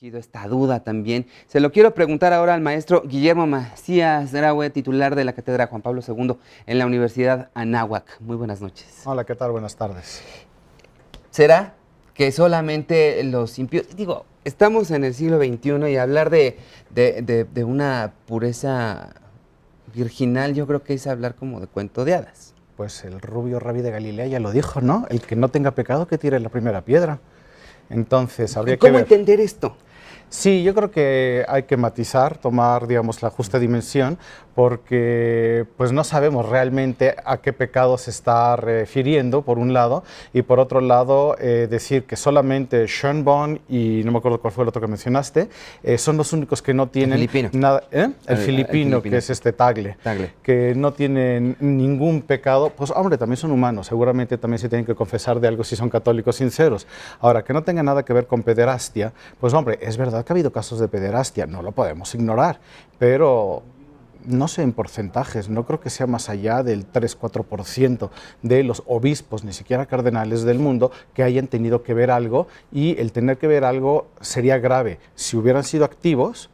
Esta duda también. Se lo quiero preguntar ahora al maestro Guillermo Macías Graue, titular de la Cátedra Juan Pablo II en la Universidad Anáhuac. Muy buenas noches. Hola, ¿qué tal? Buenas tardes. ¿Será que solamente los impíos... Digo, estamos en el siglo XXI y hablar de una pureza virginal yo creo que es hablar como de cuento de hadas? Pues el rubio rabí de Galilea ya lo dijo, ¿no? El que no tenga pecado que tire la primera piedra. Entonces, habría que ver. ¿Cómo entender esto? Sí, yo creo que hay que matizar, tomar, digamos, la justa dimensión, porque pues no sabemos realmente a qué pecado se está refiriendo, por un lado, y por otro lado, decir que solamente Schönborn y no me acuerdo cuál fue el otro que mencionaste, son los únicos que no tienen nada, el filipino, que es Tagle, que no tienen ningún pecado. Pues hombre, también son humanos, seguramente también se tienen que confesar de algo si son católicos sinceros. Ahora, que no tenga nada que ver con pederastia, pues hombre, es verdad que ha habido casos de pederastia, no lo podemos ignorar, pero no sé en porcentajes, no creo que sea más allá del 3-4% de los obispos, ni siquiera cardenales del mundo, que hayan tenido que ver algo, y el tener que ver algo sería grave si hubieran sido activos.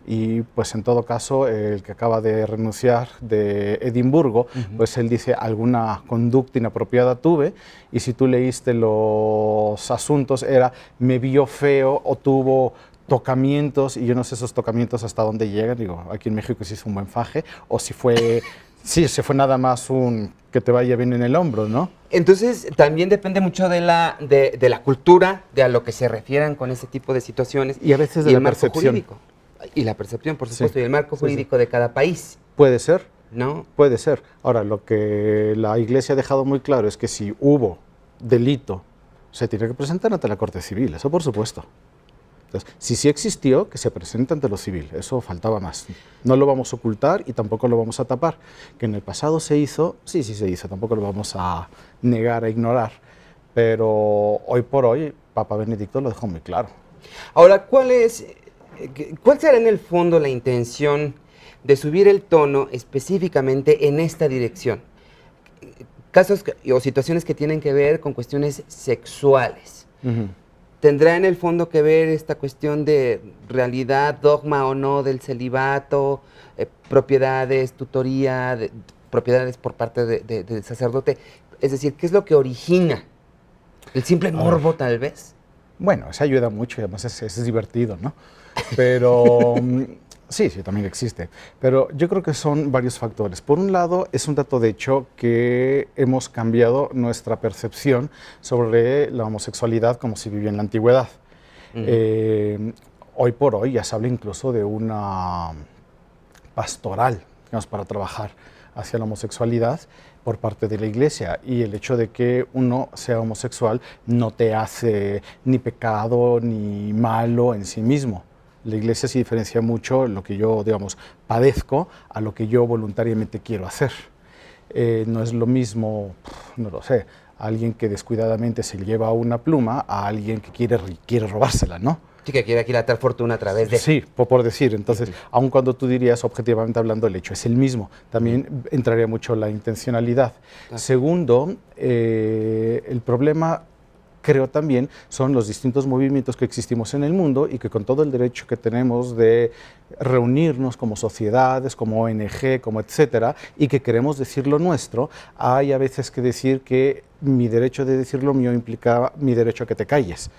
Y pues en todo caso, el que acaba de renunciar de Edimburgo, pues él dice, alguna conducta inapropiada tuve, y si tú leíste los asuntos era, me vio feo o tuvo tocamientos, y yo no sé esos tocamientos hasta dónde llegan, digo, aquí en México sí es un buen faje, o si fue, sí, se fue nada más un que te vaya bien en el hombro, ¿no? Entonces, también depende mucho de la cultura, de a lo que se refieran con ese tipo de situaciones. Y a veces de la percepción. Jurídico. Y la percepción, por supuesto, Sí, y el marco jurídico de cada país. Puede ser, ¿no? Puede ser. Ahora, lo que la Iglesia ha dejado muy claro es que si hubo delito, se tiene que presentar ante la Corte Civil, eso por supuesto. Entonces, si sí existió, que se presente ante lo civil, eso faltaba más. No lo vamos a ocultar y tampoco lo vamos a tapar. Que en el pasado se hizo, sí se hizo, tampoco lo vamos a negar, a ignorar, pero hoy por hoy, Papa Benedicto lo dejó muy claro. Ahora, ¿cuál será en el fondo la intención de subir el tono específicamente en esta dirección? Casos o situaciones que tienen que ver con cuestiones sexuales. ¿Tendrá en el fondo que ver esta cuestión de realidad, dogma o no del celibato, propiedades, tutoría, propiedades por parte del sacerdote? Es decir, ¿qué es lo que origina? ¿El simple morbo, tal vez? Bueno, eso ayuda mucho y además es divertido, ¿no? Pero sí, también existe. Pero yo creo que son varios factores. Por un lado, es un dato de hecho que hemos cambiado nuestra percepción sobre la homosexualidad como se vivía en la antigüedad. Hoy por hoy ya se habla incluso de una pastoral, digamos, para trabajar hacia la homosexualidad por parte de la Iglesia, y el hecho de que uno sea homosexual no te hace ni pecado ni malo en sí mismo. La Iglesia sí diferencia mucho lo que yo, digamos, padezco a lo que yo voluntariamente quiero hacer. No es lo mismo, no lo sé, alguien que descuidadamente se lleva una pluma a alguien que quiere robársela, ¿no? Sí, que quiere aquilatar fortuna a través de... Sí, por decir. Entonces, aun cuando tú dirías objetivamente hablando, el hecho es el mismo. También entraría mucho la intencionalidad. Segundo, el problema, creo también, son los distintos movimientos que existimos en el mundo y que con todo el derecho que tenemos de reunirnos como sociedades, como ONG, como etcétera, y que queremos decir lo nuestro, hay a veces que decir que mi derecho de decir lo mío implica mi derecho a que te calles.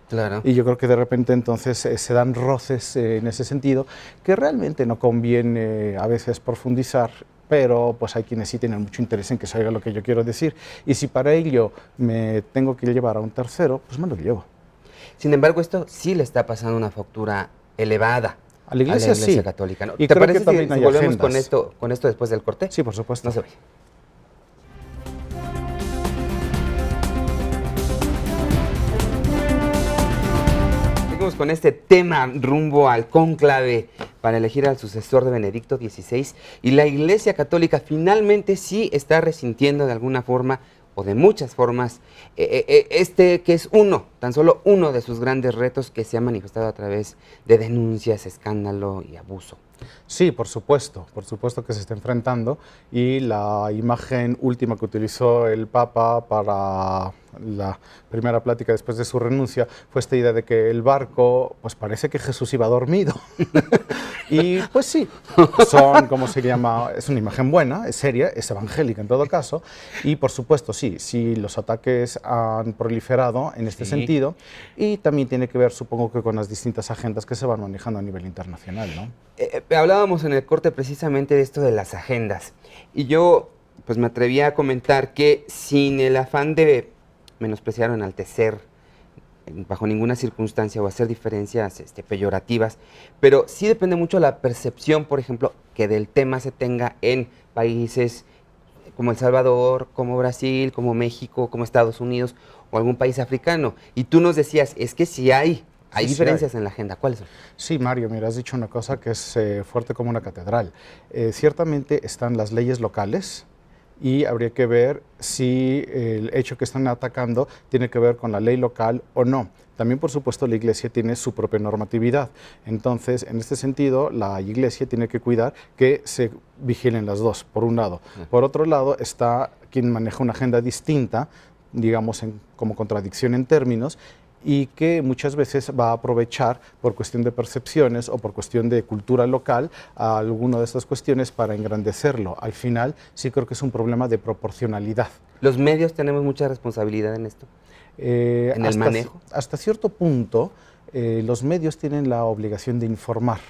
Claro. Y yo creo que de repente entonces se dan roces en ese sentido, que realmente no conviene a veces profundizar, pero pues hay quienes sí tienen mucho interés en que se oiga lo que yo quiero decir, y si para ello me tengo que llevar a un tercero, pues me lo llevo. Sin embargo, esto sí le está pasando una factura elevada a la Iglesia, sí. Católica, ¿no? Y ¿Te parece que también si volvemos con esto después del corte? Sí, por supuesto. No se vaya. Con este tema rumbo al cónclave para elegir al sucesor de Benedicto XVI, y la Iglesia Católica finalmente sí está resintiendo de alguna forma o de muchas formas, este que es tan solo uno de sus grandes retos que se ha manifestado a través de denuncias, escándalo y abuso. Sí, por supuesto que se está enfrentando, y la imagen última que utilizó el Papa para la primera plática después de su renuncia fue esta idea de que el barco, pues parece que Jesús iba dormido. Y pues sí, ¿cómo se llama? Es una imagen buena, es seria, es evangélica en todo caso, y por supuesto sí, los ataques han proliferado en este sentido, y también tiene que ver, supongo que con las distintas agendas que se van manejando a nivel internacional, ¿no? Hablábamos en el corte precisamente de esto de las agendas, y yo pues me atreví a comentar que sin el afán de menospreciar o enaltecer bajo ninguna circunstancia o hacer diferencias peyorativas, pero sí depende mucho la percepción, por ejemplo, que del tema se tenga en países como El Salvador, como Brasil, como México, como Estados Unidos o algún país africano. Y tú nos decías, es que sí hay diferencias en la agenda. ¿Cuáles son? Sí, Mario, mira, has dicho una cosa que es fuerte como una catedral. Ciertamente están las leyes locales, y habría que ver si el hecho que están atacando tiene que ver con la ley local o no. También, por supuesto, la Iglesia tiene su propia normatividad. Entonces, en este sentido, la Iglesia tiene que cuidar que se vigilen las dos, por un lado. Por otro lado, está quien maneja una agenda distinta, digamos, como contradicción en términos, y que muchas veces va a aprovechar por cuestión de percepciones o por cuestión de cultura local a alguna de estas cuestiones para engrandecerlo. Al final sí creo que es un problema de proporcionalidad. ¿Los medios tenemos mucha responsabilidad en esto? ¿En el manejo? Hasta cierto punto, los medios tienen la obligación de informar,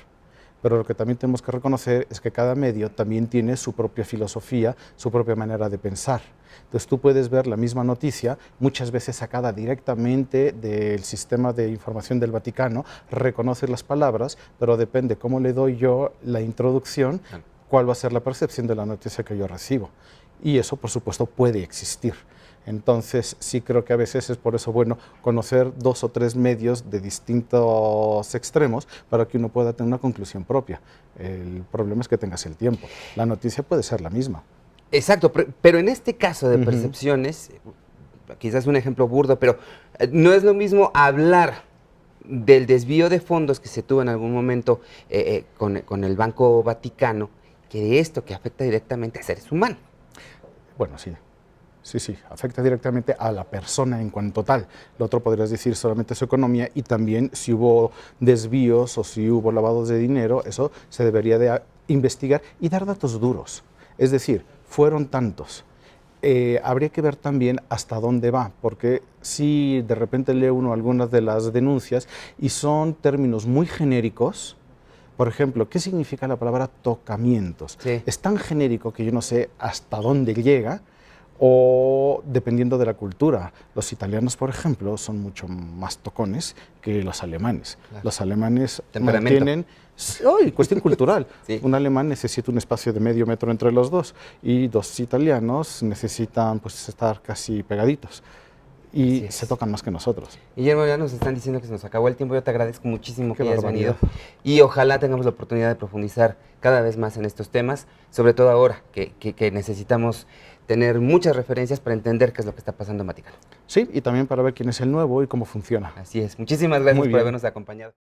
pero lo que también tenemos que reconocer es que cada medio también tiene su propia filosofía, su propia manera de pensar. Entonces tú puedes ver la misma noticia, muchas veces sacada directamente del sistema de información del Vaticano, reconocer las palabras, pero depende cómo le doy yo la introducción, cuál va a ser la percepción de la noticia que yo recibo. Y eso, por supuesto, puede existir. Entonces, sí creo que a veces es por eso bueno conocer 2 o 3 medios de distintos extremos para que uno pueda tener una conclusión propia. El problema es que tengas el tiempo. La noticia puede ser la misma. Exacto, pero en este caso de percepciones, quizás un ejemplo burdo, pero no es lo mismo hablar del desvío de fondos que se tuvo en algún momento con el Banco Vaticano que de esto que afecta directamente a seres humanos. Bueno, sí. Sí, afecta directamente a la persona en cuanto tal. Lo otro podrías decir solamente su economía, y también si hubo desvíos o si hubo lavados de dinero, eso se debería de investigar y dar datos duros. Es decir, fueron tantos. Habría que ver también hasta dónde va, porque si de repente lee uno algunas de las denuncias y son términos muy genéricos. Por ejemplo, ¿qué significa la palabra tocamientos? Sí. Es tan genérico que yo no sé hasta dónde llega, o dependiendo de la cultura. Los italianos, por ejemplo, son mucho más tocones que los alemanes. Claro. Los alemanes mantienen... cuestión cultural. Sí. Un alemán necesita un espacio de medio metro entre los dos, y 2 italianos necesitan pues estar casi pegaditos. Y se tocan más que nosotros. Guillermo, ya nos están diciendo que se nos acabó el tiempo. Yo te agradezco muchísimo que hayas venido. Y ojalá tengamos la oportunidad de profundizar cada vez más en estos temas, sobre todo ahora que necesitamos tener muchas referencias para entender qué es lo que está pasando en Vaticano. Sí, y también para ver quién es el nuevo y cómo funciona. Así es. Muchísimas gracias por habernos acompañado.